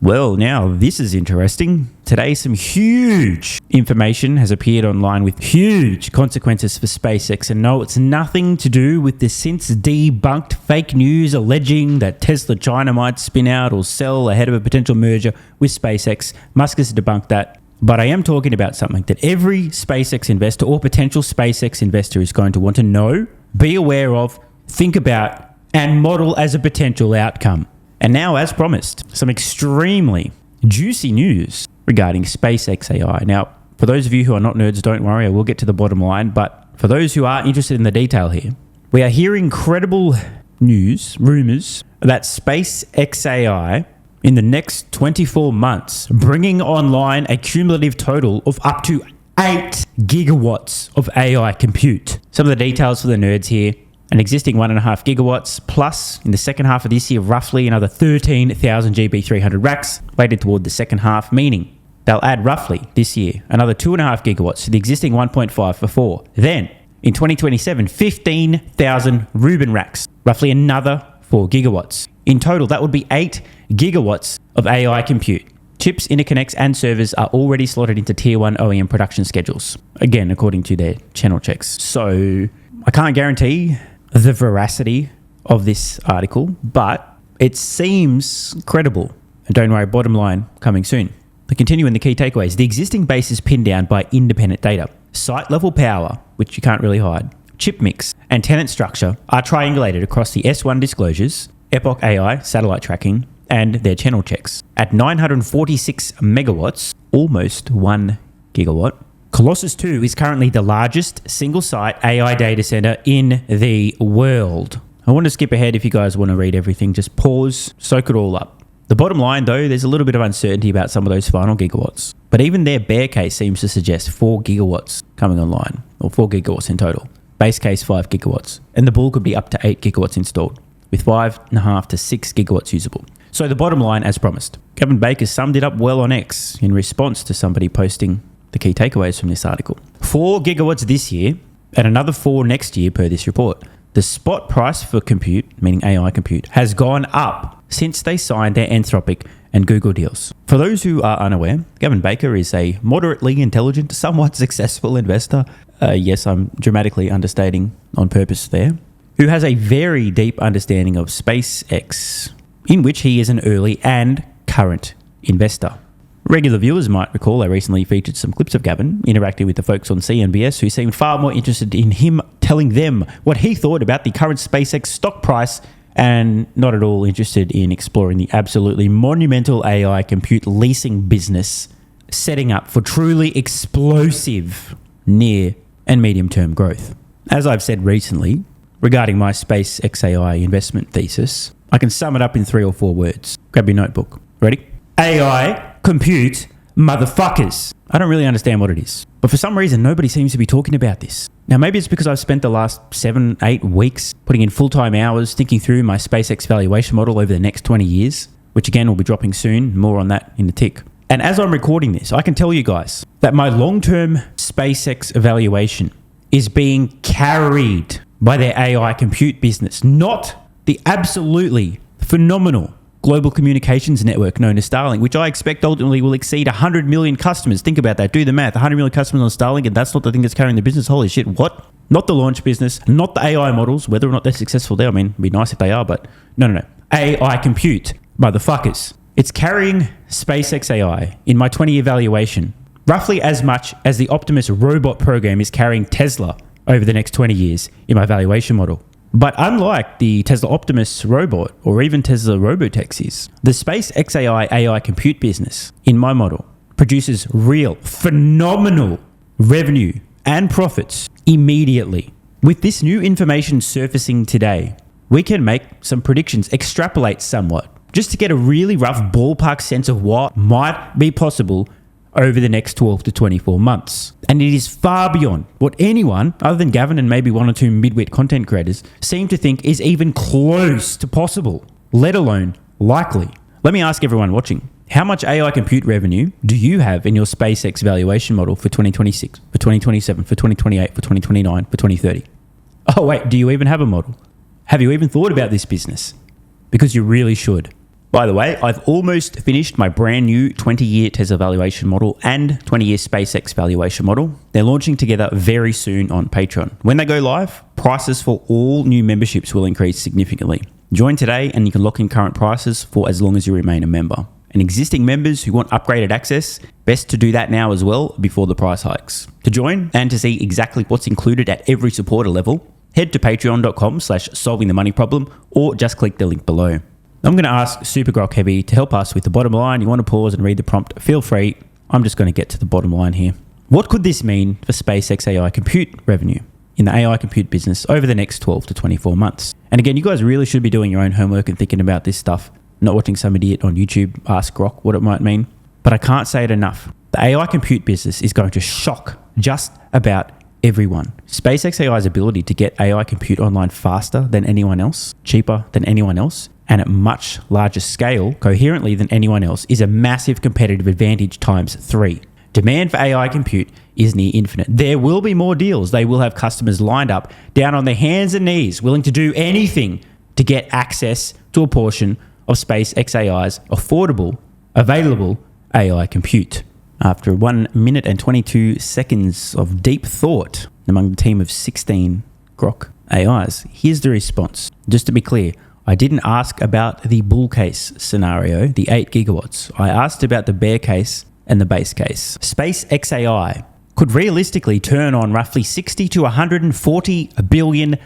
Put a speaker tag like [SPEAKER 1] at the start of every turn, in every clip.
[SPEAKER 1] Well, now this is interesting. Today, some huge information has appeared online with huge consequences for SpaceX. And no, it's nothing to do with the since debunked fake news alleging that Tesla China might spin out or sell ahead of a potential merger with SpaceX. Musk has debunked that. But I am talking about something that every SpaceX investor or potential SpaceX investor is going to want to know, be aware of, think about, and model as a potential outcome. And now, as promised, some extremely juicy news regarding SpaceX AI. Now, for those of you who are not nerds, don't worry, I will get to the bottom line. But for those who are interested in the detail here, we are hearing credible news, rumors, that SpaceX AI in the next 24 months, bringing online a cumulative total of up to 8 gigawatts of AI compute. Some of the details for the nerds here. An existing 1.5 gigawatts plus in the second half of this year, roughly another 13,000 GB300 racks weighted toward the second half, meaning they'll add roughly this year another 2.5 gigawatts to the existing 1.5 for 4. Then in 2027, 15,000 Rubin racks, roughly another 4 gigawatts. In total, that would be 8 gigawatts of AI compute. Chips, interconnects, and servers are already slotted into Tier 1 OEM production schedules, again, according to their channel checks. So I can't guarantee the veracity of this article, but it seems credible. And don't worry, bottom line coming soon. To continue in the key takeaways, the existing base is pinned down by independent data. Site level power, which you can't really hide, chip mix, and tenant structure are triangulated across the S1 disclosures, Epoch AI satellite tracking, and their channel checks. At 946 megawatts, almost 1 gigawatt, Colossus 2 is currently the largest single-site AI data center in the world. I want to skip ahead if you guys want to read everything. Just pause, soak it all up. The bottom line, though, there's a little bit of uncertainty about some of those final gigawatts. But even their bear case seems to suggest 4 gigawatts coming online, or 4 gigawatts in total. Base case, 5 gigawatts. And the bull could be up to 8 gigawatts installed, with 5.5 to 6 gigawatts usable. So the bottom line, as promised, Kevin Baker summed it up well on X in response to somebody posting the key takeaways from this article. 4 gigawatts this year and another 4 next year per this report. The spot price for compute, meaning AI compute, has gone up since they signed their Anthropic and Google deals. For those who are unaware, Gavin Baker is a moderately intelligent, somewhat successful investor. Yes, I'm dramatically understating on purpose there. Who has a very deep understanding of SpaceX, in which he is an early and current investor. Regular viewers might recall I recently featured some clips of Gavin interacting with the folks on CNBS who seemed far more interested in him telling them what he thought about the current SpaceX stock price and not at all interested in exploring the absolutely monumental AI compute leasing business setting up for truly explosive near and medium-term growth. As I've said recently, regarding my SpaceX AI investment thesis, I can sum it up in 3 or 4 words. Grab your notebook. Ready? AI compute motherfuckers. I don't really understand what it is, but for some reason nobody seems to be talking about this. Now maybe it's because I've spent the last 7-8 weeks putting in full-time hours thinking through my SpaceX valuation model over the next 20 years, which again will be dropping soon, more on that in the tick. And as I'm recording this, I can tell you guys that my long-term SpaceX evaluation is being carried by their AI compute business, not the absolutely phenomenal global communications network known as Starlink, which I expect ultimately will exceed 100 million customers. Think about that. Do the math. 100 million customers on Starlink, and that's not the thing that's carrying the business. Holy shit, what? Not the launch business, not the AI models, whether or not they're successful there. I mean, it'd be nice if they are, but no. AI compute, motherfuckers. It's carrying SpaceX AI in my 20-year valuation roughly as much as the Optimus robot program is carrying Tesla over the next 20 years in my valuation model. But unlike the Tesla Optimus robot or even Tesla robotaxis, the SpaceX AI compute business, in my model, produces real, phenomenal revenue and profits immediately. With this new information surfacing today, we can make some predictions, extrapolate somewhat, just to get a really rough ballpark sense of what might be possible over the next 12 to 24 months. And it is far beyond what anyone, other than Gavin and maybe 1 or 2 midwit content creators, seem to think is even close to possible, let alone likely. Let me ask everyone watching, how much AI compute revenue do you have in your SpaceX valuation model for 2026, for 2027, for 2028, for 2029, for 2030? Oh wait, do you even have a model? Have you even thought about this business? Because you really should. By the way, I've almost finished my brand new 20-year Tesla valuation model and 20-year SpaceX valuation model. They're launching together very soon on Patreon. When they go live, prices for all new memberships will increase significantly. Join today and you can lock in current prices for as long as you remain a member. And existing members who want upgraded access, best to do that now as well before the price hikes. To join and to see exactly what's included at every supporter level, head to patreon.com/solvingthemoneyproblem or just click the link below. I'm going to ask Super Grok Heavy to help us with the bottom line. You want to pause and read the prompt, feel free. I'm just going to get to the bottom line here. What could this mean for SpaceX AI compute revenue in the AI compute business over the next 12 to 24 months? And again, you guys really should be doing your own homework and thinking about this stuff, not watching some idiot on YouTube ask Grok what it might mean. But I can't say it enough. The AI compute business is going to shock just about everyone. SpaceX AI's ability to get AI compute online faster than anyone else, cheaper than anyone else, and at much larger scale, coherently than anyone else, is a massive competitive advantage times 3. Demand for AI compute is near infinite. There will be more deals. They will have customers lined up, down on their hands and knees, willing to do anything to get access to a portion of SpaceX AI's affordable, available AI compute. After 1 minute and 22 seconds of deep thought among the team of 16 Grok AIs, here's the response. Just to be clear, I didn't ask about the bull case scenario, the 8 gigawatts. I asked about the bear case and the base case. SpaceX AI could realistically turn on roughly $60 to $140 billion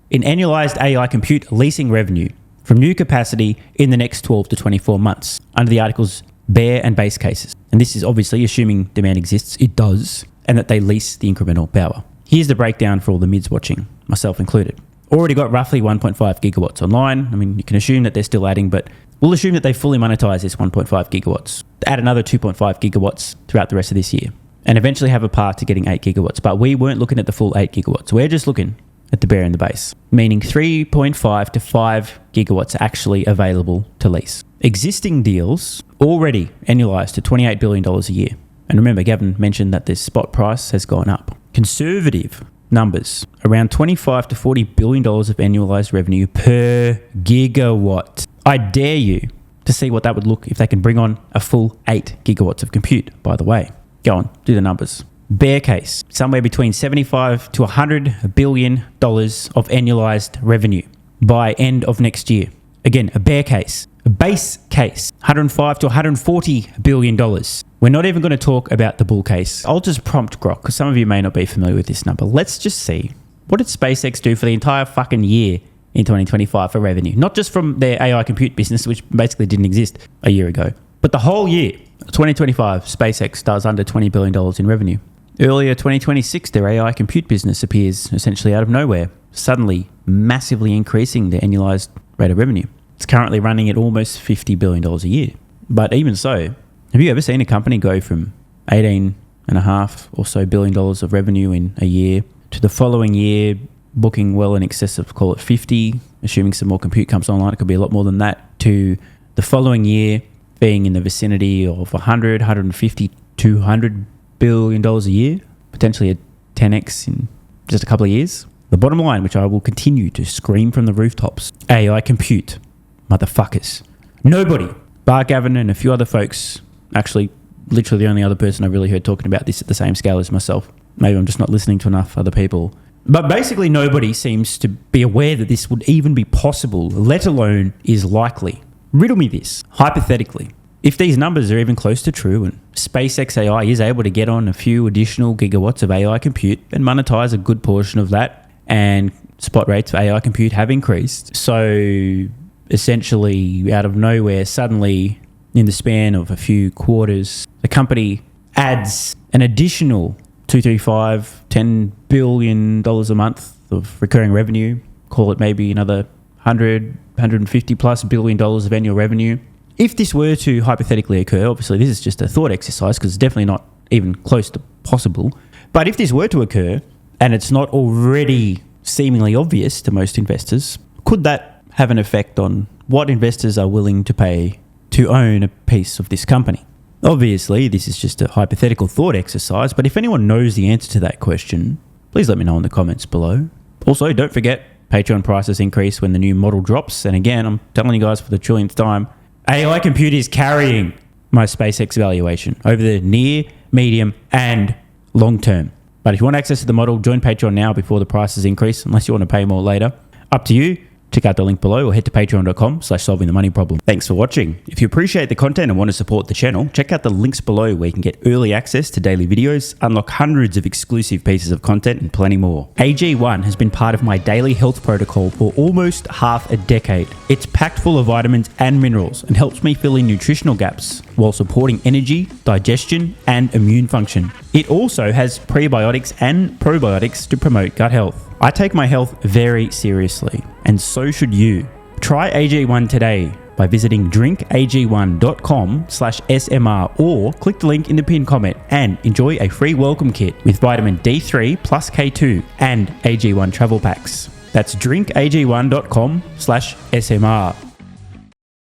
[SPEAKER 1] in annualized AI compute leasing revenue from new capacity in the next 12 to 24 months under the article's bear and base cases. And this is obviously assuming demand exists. It does. And that they lease the incremental power. Here's the breakdown for all the mids watching, myself included. Already got roughly 1.5 gigawatts online. I mean, you can assume that they're still adding, but we'll assume that they fully monetize this 1.5 gigawatts. Add another 2.5 gigawatts throughout the rest of this year. And eventually have a path to getting 8 gigawatts. But we weren't looking at the full 8 gigawatts. We're just looking at the bear and the base. Meaning 3.5 to 5 gigawatts are actually available to lease. Existing deals already annualized to $28 billion a year. And remember, Gavin mentioned that this spot price has gone up. Conservative numbers, around $25 to $40 billion of annualized revenue per gigawatt. I dare you to see what that would look if they can bring on a full 8 gigawatts of compute, by the way. Go on, do the numbers. Bear case, somewhere between $75 to $100 billion of annualized revenue by end of next year. Again, a bear case. A base case, $105 to $140 billion. We're not even going to talk about the bull case. I'll just prompt Grok, because some of you may not be familiar with this number. Let's just see, what did SpaceX do for the entire fucking year in 2025 for revenue? Not just from their AI compute business, which basically didn't exist a year ago, but the whole year, 2025, SpaceX does under $20 billion in revenue. Earlier 2026, their AI compute business appears essentially out of nowhere, suddenly massively increasing their annualized rate of revenue. It's currently running at almost $50 billion a year. But even so, have you ever seen a company go from $18.5 or so billion of revenue in a year to the following year booking well in excess of, call it 50, assuming some more compute comes online, it could be a lot more than that, to the following year being in the vicinity of 100, 150, $200 billion a year, potentially a 10x in just a couple of years? The bottom line, which I will continue to scream from the rooftops, AI compute. Motherfuckers. Nobody, bar Gavin and a few other folks, actually literally the only other person I've really heard talking about this at the same scale as myself. Maybe I'm just not listening to enough other people. But basically nobody seems to be aware that this would even be possible, let alone is likely. Riddle me this, hypothetically. If these numbers are even close to true and SpaceX AI is able to get on a few additional gigawatts of AI compute and monetize a good portion of that, and spot rates for AI compute have increased, so essentially out of nowhere, suddenly in the span of a few quarters, the company adds an additional $10 billion a month of recurring revenue, call it maybe another 150 plus billion dollars of annual revenue. If this were to hypothetically occur, obviously this is just a thought exercise because it's definitely not even close to possible, but if this were to occur and it's not already seemingly obvious to most investors, could that have an effect on what investors are willing to pay to own a piece of this company? Obviously, this is just a hypothetical thought exercise, but if anyone knows the answer to that question, please let me know in the comments below. Also, don't forget, Patreon prices increase when the new model drops. And again, I'm telling you guys for the trillionth time, AI compute is carrying my SpaceX valuation over the near, medium, and long term. But if you want access to the model, join Patreon now before the prices increase, unless you want to pay more later. Up to you. Check out the link below or head to patreon.com/solvingthemoney problem. Thanks for watching. If you appreciate the content and want to support the channel, check out the links below where you can get early access to daily videos, unlock hundreds of exclusive pieces of content, and plenty more. AG1 has been part of my daily health protocol for almost half a decade. It's packed full of vitamins and minerals and helps me fill in nutritional gaps while supporting energy, digestion, and immune function. It also has prebiotics and probiotics to promote gut health. I take my health very seriously, and so should you. Try AG1 today by visiting drinkag1.com/SMR or click the link in the pinned comment and enjoy a free welcome kit with vitamin D3 plus K2 and AG1 travel packs. That's drinkag1.com/SMR.